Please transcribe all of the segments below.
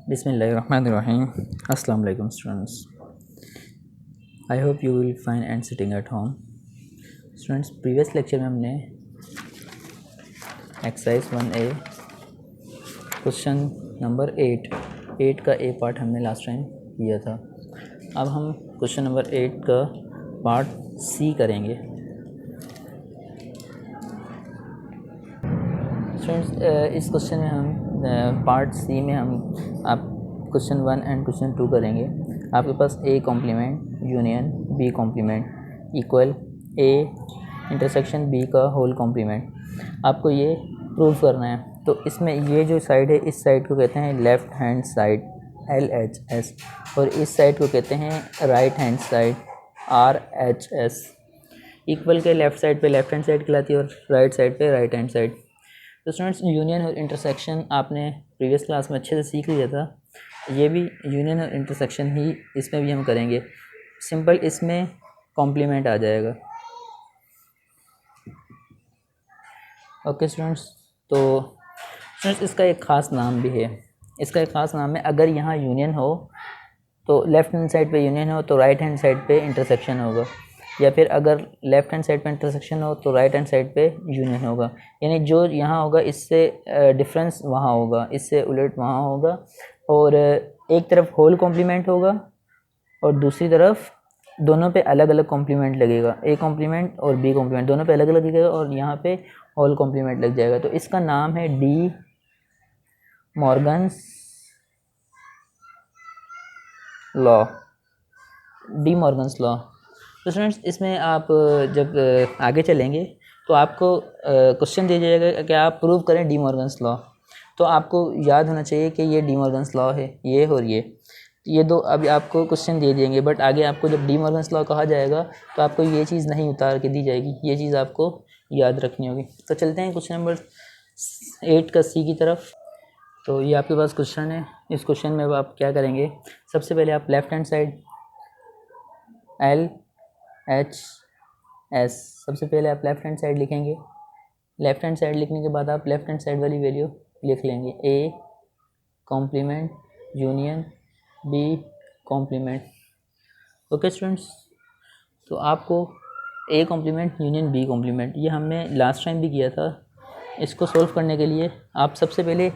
Bismillahirrahmanirrahim. Assalamu alaikum students. I hope you will find and sitting at home. Students, previous lecture में हमने exercise 1A question number 8 का ए part हमने last time किया था। अब हम क्वेश्चन नंबर 8 का पार्ट सी करेंगे। स्टूडेंट्स, इस क्वेश्चन में हम पार्ट सी में हम आप क्वेश्चन 1 एंड क्वेश्चन 2 करेंगे। आपके पास A complement union B complement equal A intersection B का होल कॉम्प्लीमेंट आपको ये प्रूव करना है। तो इसमें ये जो साइड है इस साइड को कहते हैं लेफ़्ट हैंड साइड LHS और इस साइड को कहते हैं right hand side RHS। Equal के लेफ़्ट साइड पे लेफ़्ट हैंड साइड कहलाती है और राइट साइड पे राइट हैंड साइड। तो स्टूडेंट्स, यूनियन और इंटरसेक्शन आपने प्रीवियस क्लास में अच्छे से सीख लिया था। ये भी यूनियन और इंटरसेक्शन ही इसमें भी हम करेंगे। सिंपल इसमें कॉम्प्लीमेंट आ जाएगा। ओके स्टूडेंट्स, तो स्टूडेंट्स इसका एक ख़ास नाम भी है। इसका एक ख़ास नाम है, अगर यहाँ यूनियन हो तो लेफ़्ट हैंड साइड पे यूनियन हो तो राइट हैंड साइड पे इंटरसेक्शन होगा, या फिर अगर लेफ़्ट हैंड साइड पे इंटरसेक्शन हो तो राइट हैंड साइड पे यूनियन होगा। यानी जो यहाँ होगा इससे डिफरेंस वहाँ होगा, इससे उलट वहाँ होगा। और एक तरफ होल कॉम्प्लीमेंट होगा और दूसरी तरफ दोनों पे अलग अलग कॉम्प्लीमेंट लगेगा। ए कॉम्प्लीमेंट और बी कॉम्प्लीमेंट दोनों पे अलग अलग लगेगा और यहाँ पे होल कॉम्प्लीमेंट लग जाएगा। तो इसका नाम है डी मॉर्गन्स लॉ। तो स्टूडेंट्स, इसमें आप जब आगे चलेंगे तो आपको क्वेश्चन दिया जाएगा कि आप प्रूव करें डी मॉर्गन्स लॉ। तो आपको याद होना चाहिए कि ये डी मॉर्गन्स लॉ है, ये और ये दो अभी आपको क्वेश्चन दे देंगे। बट आगे आपको जब डी मॉर्गन्स लॉ कहा जाएगा तो आपको ये चीज़ नहीं उतार के दी जाएगी, ये चीज़ आपको याद रखनी होगी। तो चलते हैं क्वेश्चन नंबर 8 का सी की तरफ। तो ये आपके पास क्वेश्चन है। इस क्वेश्चन में अब आप क्या करेंगे, सबसे पहले आप लेफ़्ट हैंड साइड LHS सबसे पहले आप लेफ़्ट हैंड साइड लिखेंगे। लेफ़्ट हैंड साइड लिखने के बाद आप लेफ़्ट हैंड साइड वाली वैल्यू लिख लेंगे, A complement union B complement. Okay students, तो आपको A complement union B complement ये हमने लास्ट टाइम भी किया था। इसको सोल्व करने के लिए आप सबसे पहले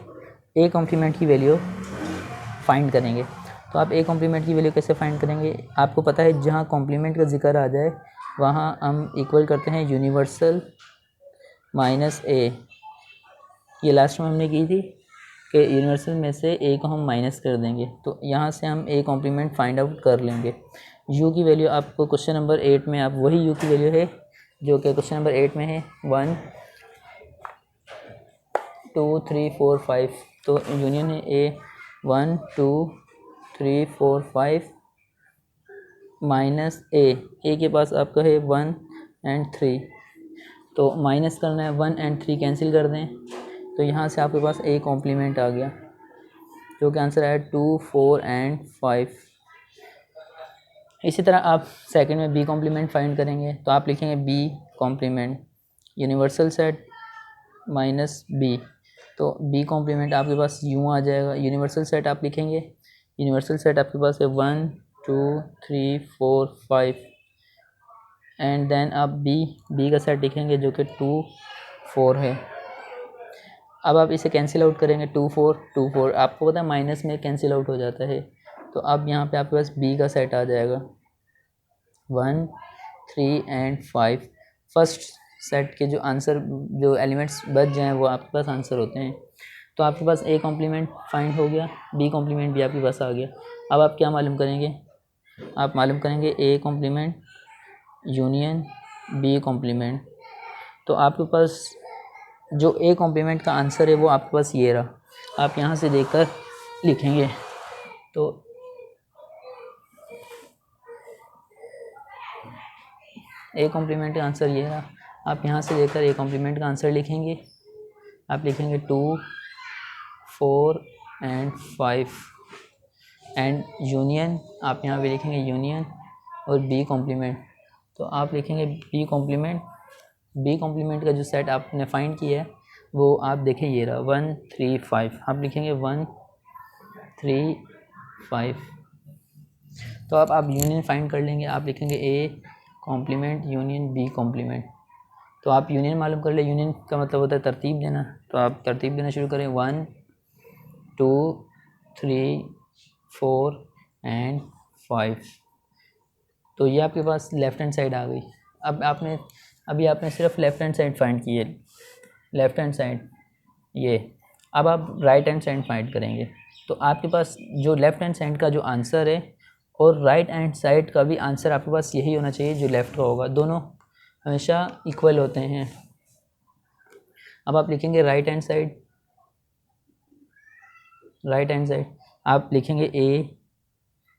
ए कॉम्प्लीमेंट की वैल्यू फाइंड करेंगे। तो आप ए कॉम्प्लीमेंट की वैल्यू कैसे फाइंड करेंगे, आपको पता है जहाँ कॉम्प्लीमेंट का जिक्र आ जाए वहाँ हम इक्वल करते हैं यूनिवर्सल माइनस ए। ये लास्ट में हमने की थी कि यूनिवर्सल में से ए को हम माइनस कर देंगे। तो यहाँ से हम ए कॉम्प्लीमेंट फाइंड आउट कर लेंगे। यू की वैल्यू आपको क्वेश्चन नंबर 8 में आप वही यू की वैल्यू है जो कि क्वेश्चन नंबर 8 में है 1 2 3 4 5। तो यूनियन है ए 1 2 3 4 5 माइनस ए के पास आपका है 1 एंड 3। तो माइनस करना है, 1 एंड 3 कैंसिल कर दें तो यहाँ से आपके पास ए कॉम्प्लीमेंट आ गया जो कि आंसर है 2 4 एंड 5। इसी तरह आप सेकंड में बी कॉम्प्लीमेंट फाइंड करेंगे। तो आप लिखेंगे B complement universal set minus B. तो बी कॉम्प्लीमेंट आपके पास यूँ आ जाएगा। यूनिवर्सल सेट आप लिखेंगे, यूनिवर्सल सेट आपके पास है 1 2 3 4 5 एंड देन आप बी का सेट लिखेंगे जो कि 2 4 है। अब आप इसे कैंसिल आउट करेंगे, 2 4 आपको पता है माइनस में कैंसिल आउट हो जाता है। तो अब यहाँ पे आपके पास बी का सेट आ जाएगा 1 3 एंड 5। फर्स्ट सेट के जो आंसर जो एलिमेंट्स बच जाएँ वो आपके पास आंसर होते हैं। तो आपके पास ए कॉम्प्लीमेंट फाइंड हो गया, बी कॉम्प्लीमेंट भी आपके पास आ गया। अब आप क्या मालूम करेंगे, आप मालूम करेंगे A complement union B complement. तो आपके पास जो ए कॉम्प्लीमेंट का आंसर है वो आपके पास ये रहा, आप यहाँ से देखकर लिखेंगे। तो ए कॉम्प्लीमेंट का आंसर ये रहा, आप यहाँ से देखकर ए कॉम्प्लीमेंट का आंसर लिखेंगे। आप लिखेंगे 2 4 एंड 5 एंड यूनियन, आप यहाँ पे लिखेंगे यूनियन और बी कॉम्प्लीमेंट। तो आप लिखेंगे बी कॉम्प्लीमेंट का जो सेट आपने फाइंड किया है वो आप देखें ये रहा 1 3 5। आप लिखेंगे 1 3 5। तो अब आप यूनियन फाइंड कर लेंगे। आप लिखेंगे A complement union B complement. तो आप यूनियन मालूम कर ले। यूनियन का मतलब होता है तरतीब देना। तो आप तरतीब देना शुरू करें 1 2 3 4 एंड 5। तो ये आपके पास लेफ़्ट हैंड साइड आ गई। अब आपने सिर्फ लेफ़्ट हैंड साइड फाइंड की है, लेफ़्ट हैंड साइड ये। अब आप राइट हैंड साइड फाइंड करेंगे। तो आपके पास जो लेफ़्ट हैंड साइड का जो आंसर है और राइट हैंड साइड का भी आंसर आपके पास यही होना चाहिए जो लेफ़्ट का होगा। दोनों हमेशा इक्वल होते हैं। अब आप लिखेंगे राइट हैंड साइड आप लिखेंगे ए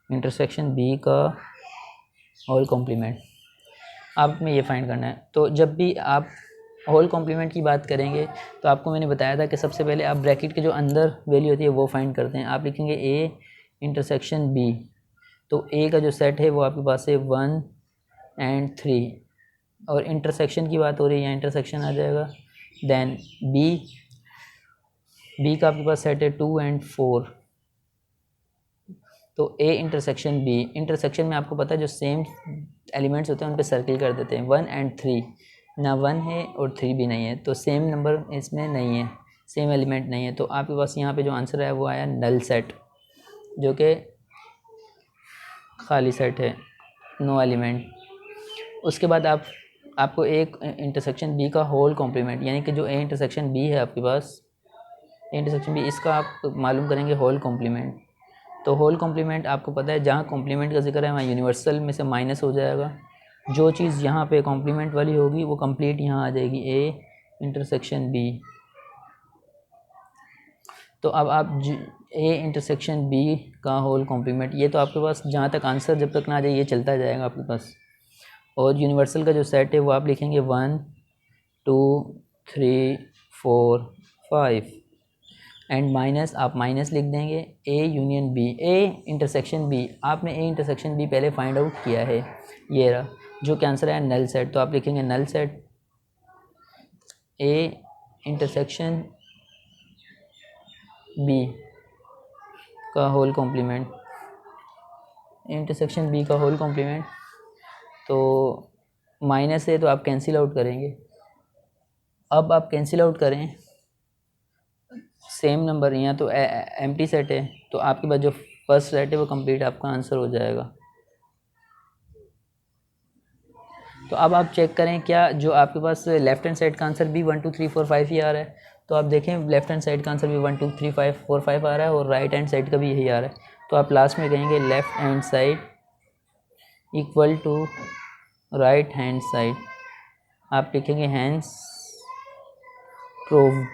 इंटरसेक्शन बी का होल कॉम्प्लीमेंट। आप में ये फाइंड करना है। तो जब भी आप होल कॉम्प्लीमेंट की बात करेंगे तो आपको मैंने बताया था कि सबसे पहले आप ब्रैकेट के जो अंदर वैल्यू होती है वो फाइंड करते हैं। आप लिखेंगे ए इंटरसेक्शन बी। तो ए का जो सेट है वो आपके पास है 1 एंड 3 और इंटरसेक्शन की बात हो रही है, यहाँ इंटरसेक्शन आ जाएगा। देन बी का आपके पास सेट है 2 एंड 4। तो ए इंटरसेक्शन बी। इंटरसेक्शन में आपको पता है जो सेम एलिमेंट्स होते हैं उन पे सर्किल कर देते हैं। 1 एंड 3 ना 1 है और 3 भी नहीं है, तो सेम नंबर इसमें नहीं है, सेम एलिमेंट नहीं है। तो आपके पास यहाँ पे जो आंसर है वो आया नल सेट, जो कि खाली सेट है, नो एलिमेंट। उसके बाद आपको एक इंटरसेक्शन बी का होल कॉम्प्लीमेंट, यानी कि जो ए इंटरसेक्शन बी है आपके पास, ए इंटरसेक्शन बी, इसका आप मालूम करेंगे होल कॉम्प्लीमेंट। तो होल कॉम्प्लीमेंट आपको पता है जहाँ कॉम्प्लीमेंट का जिक्र है वहाँ यूनिवर्सल में से माइनस हो जाएगा। जो चीज़ यहाँ पे कॉम्प्लीमेंट वाली होगी वो कंप्लीट यहाँ आ जाएगी, ए इंटरसेक्शन बी। तो अब आप ए इंटरसेक्शन बी का होल कॉम्प्लीमेंट, ये तो आपके पास जहाँ तक आंसर जब तक ना आ जाए ये चलता जाएगा आपके पास। और यूनिवर्सल का जो सेट है वो आप लिखेंगे 1 2 3 4 5 एंड माइनस, आप माइनस लिख देंगे A union B, A intersection B. आपने ए इंटरसेक्शन बी पहले फाइंड आउट किया है, ये रहा जो कि आंसर है नल सेट। तो आप लिखेंगे null set A intersection B का होल कॉम्प्लीमेंट, इंटरसेक्शन बी का होल कॉम्प्लीमेंट। तो माइनस है तो आप कैंसिल आउट करेंगे। अब आप कैंसिल आउट करें सेम नंबर, यहाँ तो एम्प्टी सेट है, तो आपके पास जो फर्स्ट सेट है वो कंप्लीट आपका आंसर हो जाएगा। तो अब आप चेक करें क्या जो आपके पास लेफ्ट हैंड साइड का आंसर भी 1 2 3 4 5 ही आ रहा है। तो आप देखें लेफ्ट हैंड साइड का आंसर भी 1 2 3 5 4 5 आ रहा है और राइट हैंड साइड का भी यही आ रहा है। तो आप लास्ट में कहेंगे left hand side equal to right hand side. आप लिखेंगे हैंस प्रूव्ड।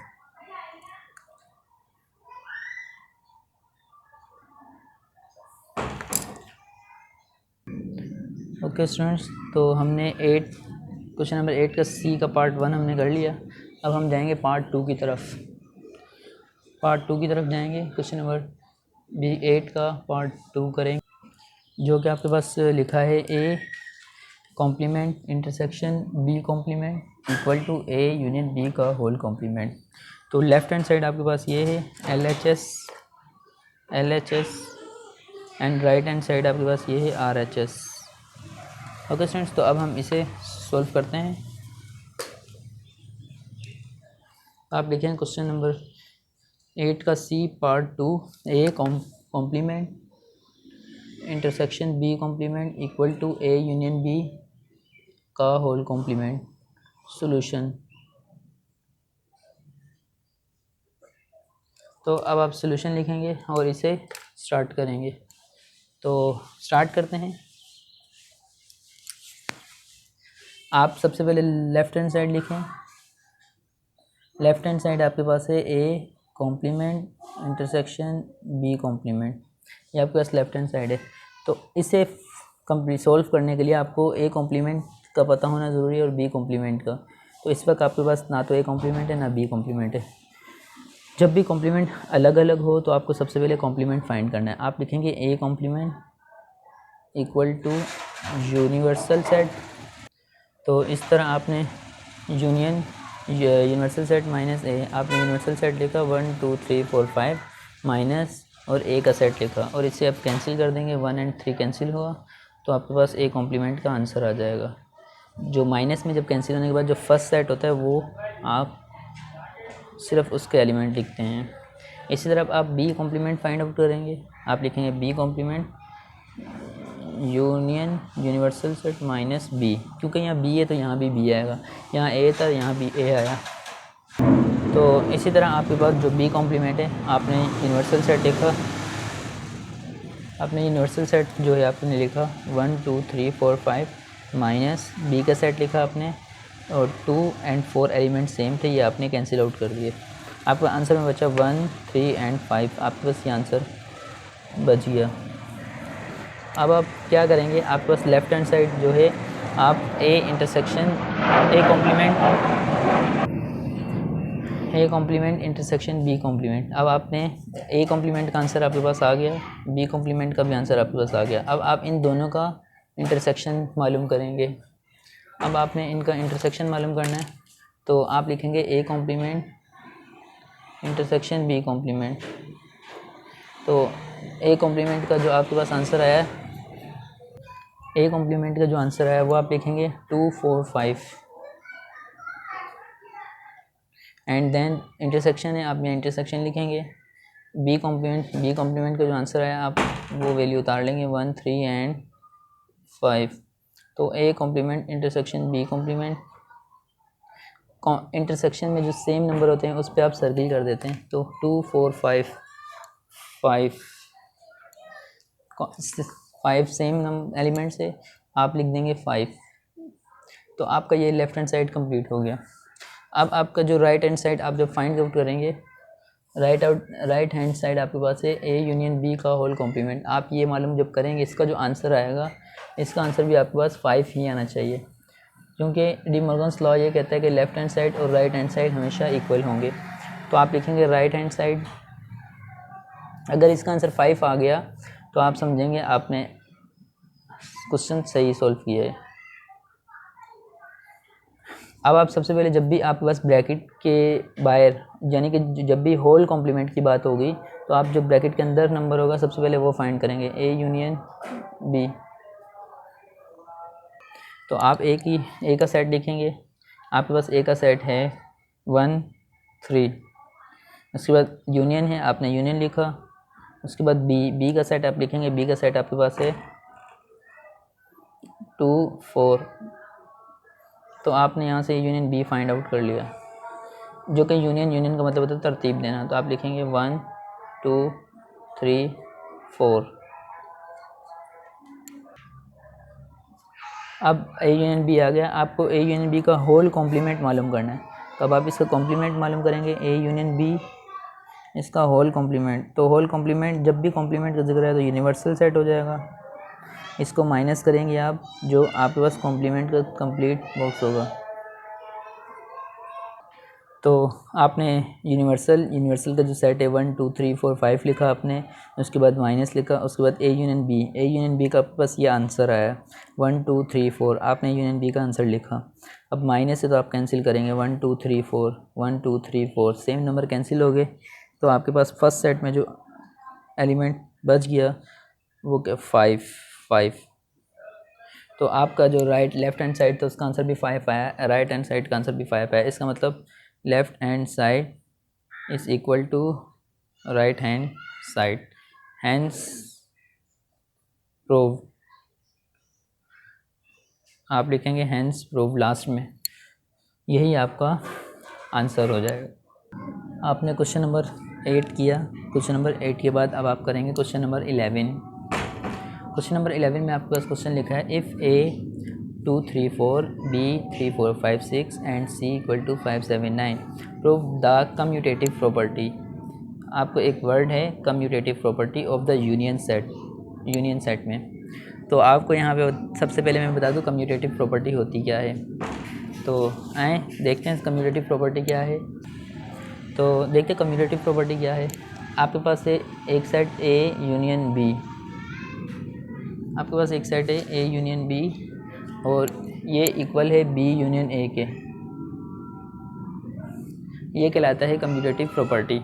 ओके स्टूडेंट्स, तो हमने क्वेश्चन नंबर 8 का सी का पार्ट 1 हमने कर लिया। अब हम जाएंगे पार्ट 2 की तरफ। जाएंगे क्वेश्चन नंबर 8 का पार्ट 2 करेंगे, जो कि आपके पास लिखा है A complement intersection B complement equal to A union B का होल कॉम्प्लीमेंट। तो लेफ्ट हैंड साइड आपके पास ये है L H S and right hand side आपके पास ये है R H S. Okay students, तो अब हम इसे सॉल्व करते हैं। आप लिखें क्वेश्चन नंबर 8 का C part 2, A complement intersection B complement equal to A union B का होल कॉम्प्लीमेंट। सॉल्यूशन। तो अब आप सॉल्यूशन लिखेंगे और इसे स्टार्ट करेंगे। तो स्टार्ट करते हैं। आप सबसे पहले लेफ़्ट हैंड साइड लिखें। लेफ़्ट हैंड साइड आपके पास है A complement intersection B complement, ये आपके पास लेफ़्ट हैंड साइड है। तो इसे कंप्लीट सॉल्व करने के लिए आपको ए कॉम्प्लीमेंट का पता होना ज़रूरी है और बी कॉम्प्लीमेंट का। तो इस वक्त आपके पास ना तो ए कॉम्प्लीमेंट है ना बी कॉम्प्लीमेंट है। जब भी कॉम्प्लीमेंट अलग अलग हो तो आपको सबसे पहले कॉम्प्लीमेंट फाइंड करना है। आप लिखेंगे A complement equal to universal set. तो इस तरह आपने यूनिवर्सल सेट माइनस ए, आपने यूनिवर्सल सेट लिखा 1 2 3 4 5 माइनस और ए का सेट लिखा और इसे आप कैंसिल कर देंगे, 1 और 3 कैंसिल हुआ तो आपके पास ए कॉम्प्लीमेंट का आंसर आ जाएगा। जो माइनस में जब कैंसिल होने के बाद जो फर्स्ट सेट होता है वो आप सिर्फ उसके एलिमेंट लिखते हैं। इसी तरह आप बी कॉम्प्लीमेंट फाइंड आउट करेंगे, आप लिखेंगे B complement union universal set minus B, क्योंकि यहाँ बी है तो यहाँ भी बी आएगा, यहाँ ए था यहाँ भी ए आया। तो इसी तरह आपके पास जो बी कॉम्प्लीमेंट है आपने यूनिवर्सल सेट लिखा, आपने यूनिवर्सल सेट जो है आपने लिखा 1 2 3 4 5 माइनस बी का सेट लिखा आपने और 2 और 4 एलिमेंट सेम थे, ये आपने कैंसिल आउट कर दिए। आपका आंसर में बचा 1 3 और 5, आपके पास ये आंसर बच गया। अब आप क्या करेंगे, आपके पास लेफ्ट हैंड साइड जो है आप A intersection A complement intersection B complement, अब आपने ए कॉम्प्लीमेंट का आंसर आपके पास आ गया, बी कॉम्प्लीमेंट का भी आंसर आपके पास आ गया। अब आप इन दोनों का इंटरसेक्शन मालूम करेंगे। अब आपने इनका इंटरसेक्शन मालूम करना है तो आप लिखेंगे A complement intersection B complement. तो ए कॉम्प्लीमेंट का जो आपके पास आंसर आया है, ए कॉम्प्लीमेंट का जो आंसर आया वो आप लिखेंगे 2 4 5 एंड देन इंटरसेक्शन है, आप यहाँ इंटरसेक्शन लिखेंगे। बी कॉम्प्लीमेंट का जो आंसर आया आप वो वैल्यू उतार लेंगे 1 3 और 5। तो A complement intersection B complement, intersection में जो सेम नंबर होते हैं उस पर आप सर्किल कर देते हैं। तो 2 4 5 5 सेम एलिमेंट से आप लिख देंगे 5। तो आपका ये लेफ्ट हैंड साइड कंप्लीट हो गया। अब आपका जो राइट हैंड साइड आप जब फाइंड आउट करेंगे, राइट हैंड साइड आपके पास है ए यूनियन बी का होल कॉम्प्लीमेंट, आप ये मालूम जब करेंगे इसका जो आंसर आएगा इसका आंसर भी आपके पास 5 ही आना चाहिए, क्योंकि डी मॉर्गन्स लॉ ये कहता है कि लेफ्ट हैंड साइड और राइट हैंड साइड हमेशा इक्वल होंगे। तो आप लिखेंगे राइट हैंड साइड, अगर इसका आंसर 5 आ गया तो आप समझेंगे आपने क्वेश्चन सही सॉल्व किया है। अब आप सबसे पहले जब भी आपके पास ब्रैकेट के बाहर यानी कि जब भी होल कॉम्प्लीमेंट की बात होगी तो आप जो ब्रैकेट के अंदर नंबर होगा सबसे पहले वो फाइंड करेंगे, ए यूनियन बी। तो आप ए का सेट लिखेंगे, आपके पास ए का सेट है 1 3, उसके बाद यूनियन है आपने यूनियन लिखा, उसके बाद बी का सेट आप लिखेंगे, बी का सेट आपके पास है 2 4। तो आपने यहाँ से यूनियन बी फाइंड आउट कर लिया, जो कि यूनियन का मतलब होता है तरतीब देना। तो आप लिखेंगे 1 2 3 4। अब ए यूनियन बी आ गया, आपको ए यूनियन बी का होल कॉम्प्लीमेंट मालूम करना है। तो अब आप इसका कॉम्प्लीमेंट मालूम करेंगे, ए यूनियन बी इसका होल कॉम्प्लीमेंट। तो होल कॉम्प्लीमेंट जब भी कॉम्प्लीमेंट का जिक्र है तो यूनिवर्सल सेट हो जाएगा, इसको माइनस करेंगे आप, जो आपके पास कॉम्प्लीमेंट का कंप्लीट बॉक्स होगा। तो आपने यूनिवर्सल का जो सेट है 1 2 3 4 5 लिखा आपने, उसके बाद माइनस लिखा, उसके बाद ए यूनियन बी का बस ये आंसर आया 1 2 3 4, आपने यूनियन बी का आंसर लिखा। अब माइनस से तो आप कैंसिल करेंगे 1 2 3 4 1 2 3 4, सेम नंबर कैंसिल हो गए। तो आपके पास फर्स्ट सेट में जो एलिमेंट बच गया वो क्या 5। तो आपका जो लेफ्ट हैंड साइड था उसका आंसर भी 5 आया, राइट हैंड साइड का आंसर भी 5 आया। इसका मतलब left hand side is equal to right hand side, hence prove. आप लिखेंगे हैंस प्रूव लास्ट में, यही आपका आंसर हो जाएगा। आपने क्वेश्चन नंबर 8 किया, क्वेश्चन नंबर 8 के बाद अब आप करेंगे क्वेश्चन नंबर 11। क्वेश्चन नंबर 11 में आपके पास क्वेश्चन लिखा है if A 2 3 4 B 3 4 5 6 and C equal to 5 7 9 prove the commutative property. आपको एक वर्ड है commutative property of the union set में। तो आपको यहाँ पे सबसे पहले मैं बता दूँ कम्यूटेटिव प्रॉपर्टी होती क्या है। तो आए देखते हैं कम्यूटेटिव प्रॉपर्टी क्या है। तो देखते हैं कम्यूटेटिव प्रॉपर्टी क्या है। आपके पास है एक सेट ए यूनियन बी, आपके पास एक सेट है ए यूनियन बी और ये इक्वल है बी यूनियन ए के, ये कहलाता है कम्यूटेटिव प्रॉपर्टी।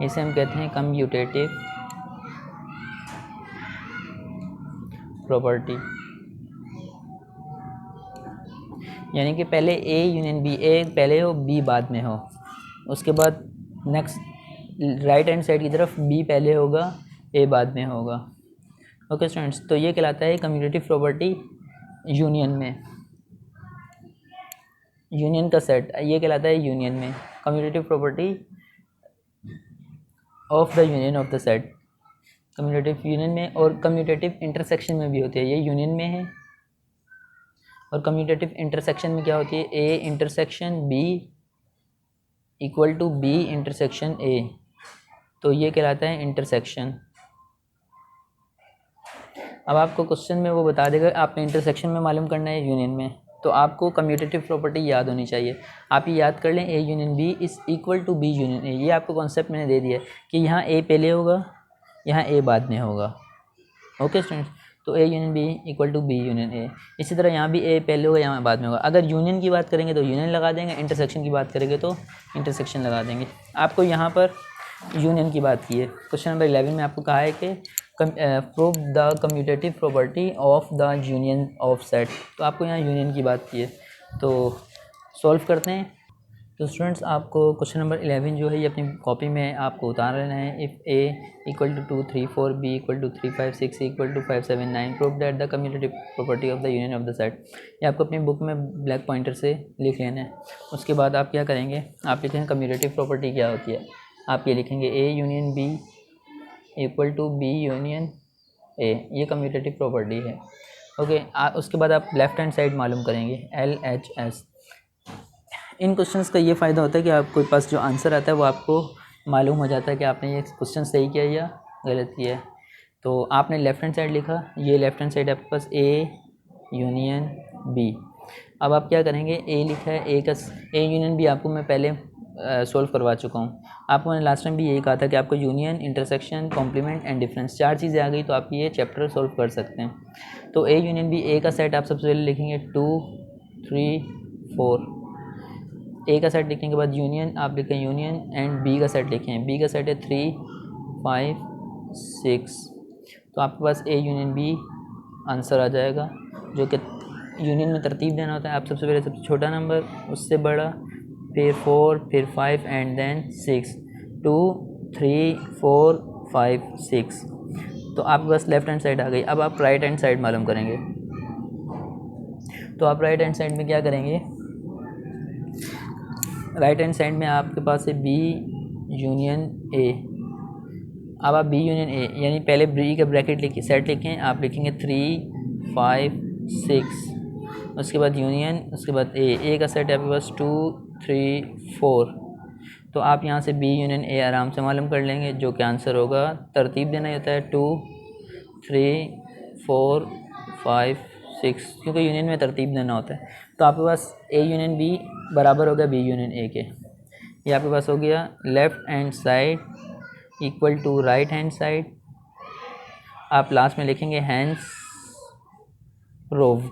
इसे हम कहते हैं कम्यूटेटिव प्रॉपर्टी, यानी कि पहले ए यूनियन बी, ए पहले हो बी बाद में हो, उसके बाद नेक्स्ट राइट हैंड साइड की तरफ बी पहले होगा ए बाद में होगा। ओके स्टूडेंट्स, तो ये कहलाता है कम्यूटेटिव प्रॉपर्टी यूनियन में, यूनियन का सेट ये कहलाता है यूनियन में, commutative property of the union of the set, commutative union में और कम्यूटेटिव इंटरसेक्शन में भी होती है। ये यूनियन में है और कम्यूटेटिव इंटरसेक्शन में क्या होती है, A intersection B equal to B intersection A, तो ये कहलाता है इंटरसेक्शन। अब आपको क्वेश्चन में वो बता देगा आपने इंटरसेक्शन में मालूम करना है यूनियन में, तो आपको कम्यूटेटिव प्रॉपर्टी याद होनी चाहिए। आप ये याद कर लें A union B is equal to B union A, ये आपको कॉन्सेप्ट मैंने दे दिया है कि यहाँ ए पहले होगा यहाँ ए बाद में होगा। ओके स्टूडेंट्स, तो A union B equal to B union A, इसी तरह यहाँ भी ए पहले होगा यहाँ बाद में होगा। अगर यूनियन की बात करेंगे तो यूनियन लगा देंगे, इंटरसेक्शन की बात करेंगे तो इंटरसेक्शन लगा देंगे। आपको यहाँ पर यूनियन की बात की है, क्वेश्चन नंबर 11 में आपको कहा है कि prove the commutative property of the union of set, तो आपको यहाँ यूनियन की बात की है, तो सॉल्व करते हैं। तो स्टूडेंट्स आपको क्वेश्चन नंबर 11 जो है ये अपनी कॉपी में आपको उतार लेना है। If A equal to 2 3 4 B equal to 3 5 6 equal to 5 7 9 prove that the commutative property of the union of the set, ये आपको अपनी बुक में ब्लैक पॉइंटर से लिख लेना है। उसके बाद आप क्या करेंगे, आप लिखेंगे कम्यूटेटिव प्रॉपर्टी क्या होती है, आप ये लिखेंगे A union B equal to B union A, ये कम्यूटेटिव प्रॉपर्टी है। ओके, उसके बाद आप लेफ़्ट हैंड साइड मालूम करेंगे LHS। इन क्वेश्चंस का ये फ़ायदा होता है कि आपके पास जो आंसर आता है वो आपको मालूम हो जाता है कि आपने ये क्वेश्चन सही किया या गलत किया है। तो आपने लेफ़्ट हैंड साइड लिखा, ये लेफ़्ट हैंड साइड आपके पास ए यूनियन बी। अब आप क्या करेंगे, ए लिखा है, ए यूनियन बी आपको मैं पहले सॉल्व करवा चुका हूँ। आपको मैंने लास्ट टाइम भी यही कहा था कि आपको union, intersection, complement and difference 4 चीज़ें आ गई तो आप ये चैप्टर सॉल्व कर सकते हैं। तो ए यूनियन बी, ए का सेट आप सबसे पहले लिखेंगे 2 3 4, ए का सेट लिखने के बाद यूनियन आप लिखें यूनियन एंड बी का सेट लिखें, बी का सेट है 3 5 6, तो आपके पास ए यूनियन बी आंसर आ जाएगा। जो कि यूनियन में तरतीब देना होता है, आप सबसे पहले सबसे छोटा नंबर, उससे बड़ा, फिर 4, फिर 5 एंड देन 6, 2 3 4 5 6, तो आपके पास लेफ़्ट हैंड साइड आ गई। अब आप राइट हैंड साइड मालूम करेंगे, तो आप राइट हैंड साइड में क्या करेंगे, राइट हैंड साइड में आपके पास है बी यूनियन ए। अब आप बी यूनियन ए यानी पहले बी का ब्रैकेट लिखिए, सेट लिखें, आप लिखेंगे 3 5 6, उसके बाद यूनियन, उसके बाद ए का सेट है आपके पास 2 3 4, तो आप यहाँ से बी यूनियन ए आराम से मालूम कर लेंगे, जो कि आंसर होगा। तरतीब देना होता है 2 3 4 5 6, क्योंकि यूनियन में तरतीब देना होता है। तो आपके पास ए यूनियन बी बराबर हो गया बी यूनियन ए के, ये आपके पास हो गया left hand side equal to right hand side. आप लास्ट में लिखेंगे हैंस प्रूव।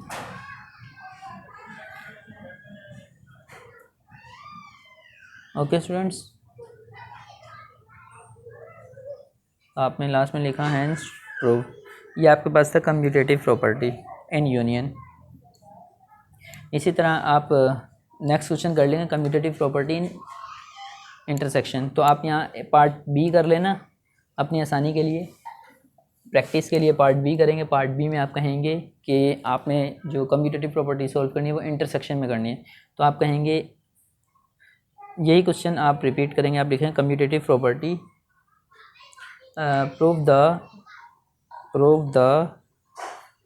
ओके स्टूडेंट्स, आपने लास्ट में लिखा हैंस प्रूव, ये आपके पास था कम्यूटेटिव प्रॉपर्टी इन यूनियन। इसी तरह आप नेक्स्ट क्वेश्चन कर लेंगे कम्यूटेटिव प्रॉपर्टी इन इंटरसेक्शन। तो आप यहाँ पार्ट बी कर लेना अपनी आसानी के लिए, प्रैक्टिस के लिए पार्ट बी करेंगे। पार्ट बी में आप कहेंगे कि आपने जो कम्यूटेटिव प्रॉपर्टी सॉल्व करनी है वो इंटरसेक्शन में करनी है, तो आप कहेंगे यही क्वेश्चन आप रिपीट करेंगे। आप लिखेंगे commutative property prove the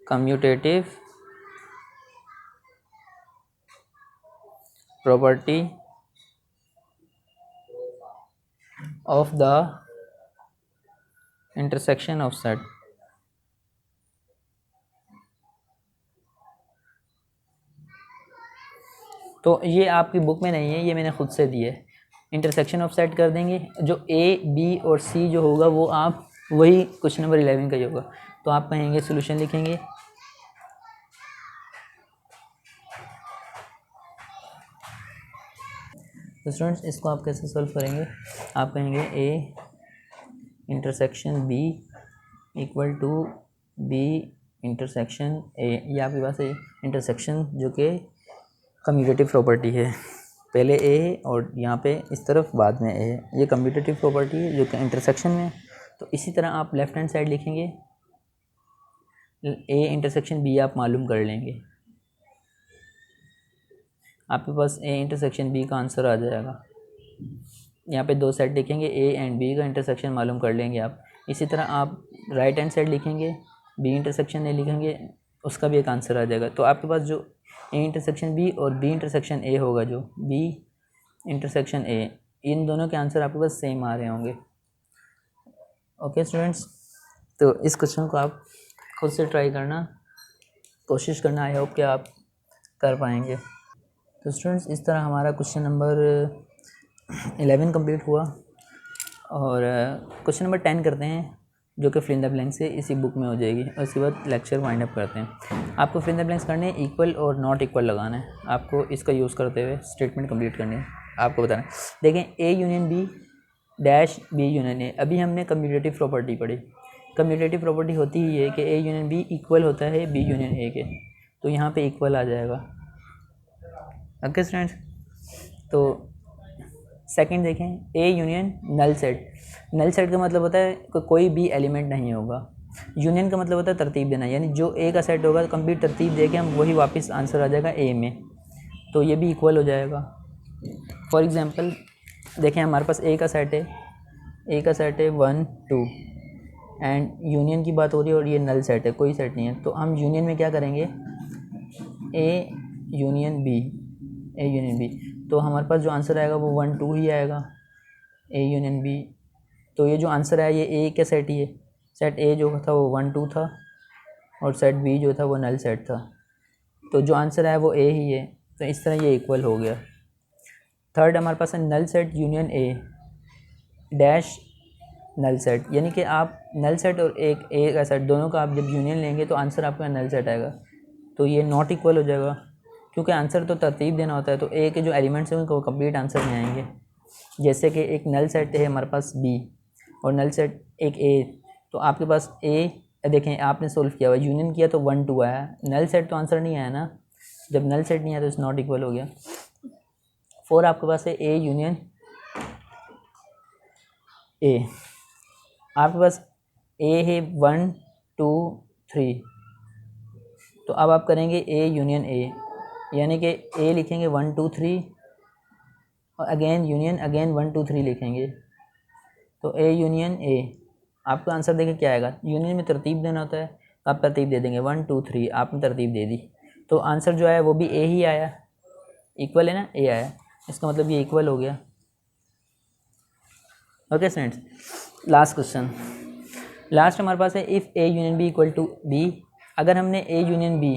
commutative property of the intersection of set. तो ये आपकी बुक में नहीं है, ये मैंने खुद से दी है। इंटरसेक्शन ऑफ सेट कर देंगे, जो ए बी और सी जो होगा वो आप वही क्वेश्चन नंबर 11 का ही होगा। तो आप कहेंगे सोल्यूशन लिखेंगे, तो स्टूडेंट्स इसको आप कैसे सॉल्व करेंगे, आप कहेंगे A intersection B equal to B intersection A, ये आपके पास है इंटरसेक्शन जो कि कम्यूटेटिव प्रॉपर्टी है, पहले ए है और यहाँ पे इस तरफ बाद में ए है, ये कम्यूटेटिव प्रॉपर्टी है जो कि इंटरसेक्शन में। तो इसी तरह आप लेफ़्ट हैंड साइड लिखेंगे, ए इंटरसेक्शन बी आप मालूम कर लेंगे, आपके पास ए इंटरसेक्शन बी का आंसर आ जाएगा। यहाँ पे दो साइड लिखेंगे, ए एंड बी का इंटरसेक्शन मालूम कर लेंगे आप। इसी तरह आप राइट हैंड साइड लिखेंगे, बी इंटरसेक्शन ए लिखेंगे, उसका भी एक आंसर आ जाएगा। तो आपके पास जो ए इंटरसेक्शन बी और बी इंटरसेक्शन ए होगा, जो बी इंटरसेक्शन ए, इन दोनों के आंसर आपके पास सेम आ रहे होंगे। ओके स्टूडेंट्स, तो इस क्वेश्चन को आप खुद से ट्राई करना, कोशिश करना, आई होप कि आप कर पाएंगे। तो स्टूडेंट्स, इस तरह हमारा क्वेश्चन नंबर 11 कंप्लीट हुआ और क्वेश्चन नंबर 10 करते हैं, जो कि फिल इन द ब्लैंक्स से इसी बुक में हो जाएगी, और उसके बाद लेक्चर वाइंड अप करते हैं। आपको फिल इन द ब्लैंक्स करने इक्वल और नॉट इक्वल लगाना है, आपको इसका यूज़ करते हुए स्टेटमेंट कंप्लीट करनी है, आपको बताना है। देखें, A union B dash B union A, अभी हमने कम्यूटेटिव प्रॉपर्टी पढ़ी। कम्यूटेटिव प्रॉपर्टी होती ही है कि ए यूनियन बी इक्वल होता है बी यूनियन ए के, तो यहाँ पे इक्वल आ जाएगा। ओके स्टूडेंट्स, तो सेकंड देखें, A union null set. Null set का मतलब होता है कि कोई भी एलिमेंट नहीं होगा। यूनियन का मतलब होता है तरतीब देना, यानी जो ए का सेट होगा कंप्लीट तरतीब दे के हम वही वापस आंसर आ जाएगा ए में, तो ये भी इक्वल हो जाएगा। फॉर एग्जांपल देखें, हमारे पास ए का सेट है, ए का सेट है 1 2 एंड यूनियन की बात हो रही है और ये नल सेट है, कोई सेट नहीं है। तो हम यूनियन में क्या करेंगे, A union B, A union B, तो हमारे पास जो आंसर आएगा वो 1 2 ही आएगा, ए यूनियन बी। तो ये जो आंसर है ये ए का सेट ही है, सेट ए जो था वो 1 2 था और सेट बी जो था वो नल सेट था, तो जो आंसर है वो ए ही है, तो इस तरह ये इक्वल हो गया। थर्ड हमारे पास है null set union A dash null set, यानी कि आप नल सेट और एक ए का सेट दोनों का आप जब यूनियन लेंगे तो आंसर आपका नल सेट आएगा, तो ये नॉट इक्वल हो जाएगा, क्योंकि आंसर तो तरतीब देना होता है, तो ए के जो एलिमेंट्स हैं उनको कंप्लीट आंसर में आएंगे। जैसे कि एक नल सेट है हमारे पास बी और नल सेट एक ए, तो आपके पास ए, देखें आपने सोल्व किया हुआ, यूनियन किया तो 1 2 आया, नल सेट तो आंसर नहीं आया ना, जब नल सेट नहीं आया तो इस नॉट इक्वल हो गया। 4 आपके पास है ए यूनियन ए, आपके पास ए है 1 2 3, तो अब आप करेंगे ए यूनियन ए, यानी कि ए लिखेंगे 1 2 3 और अगेन यूनियन अगेन 1 2 3 लिखेंगे, तो ए यूनियन ए। आपका आंसर देखिए क्या आएगा, यूनियन में तरतीब देना होता है, तो आप तरतीब दे देंगे 1 2 3, आपने तरतीब दे दी, तो आंसर जो आया वो भी ए ही आया, इक्वल है ना, ए आया, इसका मतलब ये इक्वल हो गया। Okay students, last question, last हमारे पास है if A union B equal to B. अगर हमने ए यूनियन बी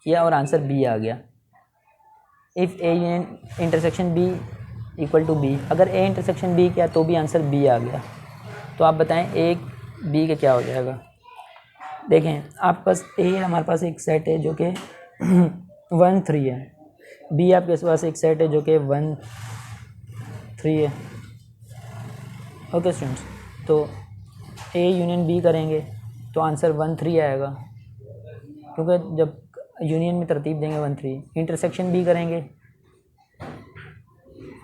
किया और आंसर बी आ गया, if A union intersection B equal to B, अगर ए इंटरसेक्शन बी किया तो भी आंसर बी आ गया, तो आप बताएं ए बी का क्या हो जाएगा। देखें आपके पास ए हमारे पास एक सेट है जो कि 1 3 है, बी आपके पास एक सेट है जो कि 1 3 है। ओके स्टूडेंट्स, तो ए यूनियन बी करेंगे तो आंसर 1 3 आएगा, क्योंकि जब यूनियन में तरतीब देंगे 1 3। इंटरसेक्शन बी करेंगे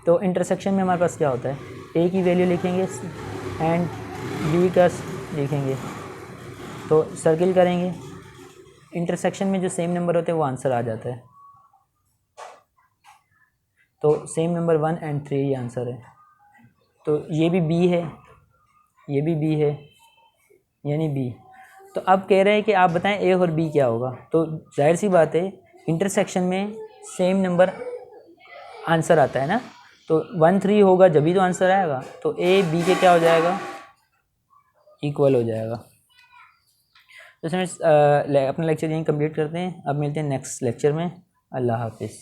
तो इंटरसेक्शन में हमारे पास क्या होता है, ए की वैल्यू लिखेंगे एंड बी का लिखेंगे, तो सर्किल करेंगे, इंटरसेक्शन में जो सेम नंबर होते हैं वो आंसर आ जाता है, तो सेम नंबर 1 एंड 3 ये आंसर है। तो ये भी बी है, ये भी बी है, यानी बी। तो अब कह रहे हैं कि आप बताएं ए और बी क्या होगा, तो जाहिर सी बात है इंटरसेक्शन में सेम नंबर आंसर आता है ना, तो 1 3 होगा जब भी तो आंसर आएगा, तो ए बी के क्या हो जाएगा, इक्वल हो जाएगा। तो फ्रेंड्स अपना लेक्चर यहीं कंप्लीट करते हैं, अब मिलते हैं नेक्स्ट लेक्चर में। अल्लाह हाफिज़।